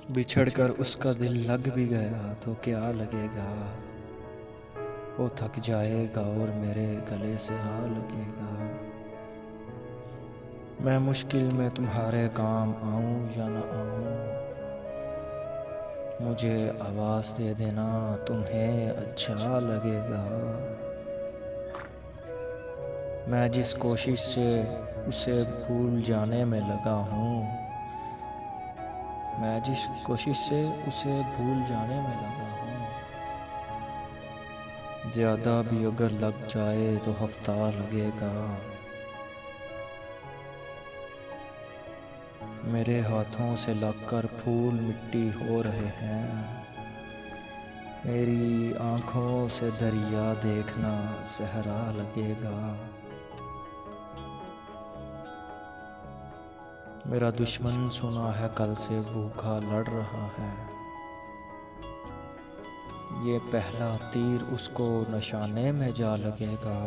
बिछड़कर उसका दिल लग भी गया तो क्या लगेगा। वो थक जाएगा और मेरे गले से आ लगेगा। मैं मुश्किल में तुम्हारे काम आऊं या न आऊं, मुझे आवाज़ दे देना, तुम्हें अच्छा लगेगा। मैं जिस कोशिश से उसे भूल जाने में लगा हूँ, मैं जिस कोशिश से उसे भूल जाने में लगा हूँ, ज़्यादा भी अगर लग जाए तो हफ्ता लगेगा। मेरे हाथों से लगकर फूल मिट्टी हो रहे हैं, मेरी आँखों से दरिया देखना सहरा लगेगा। मेरा दुश्मन सुना है कल से भूखा लड़ रहा है, ये पहला तीर उसको निशाने में जा लगेगा।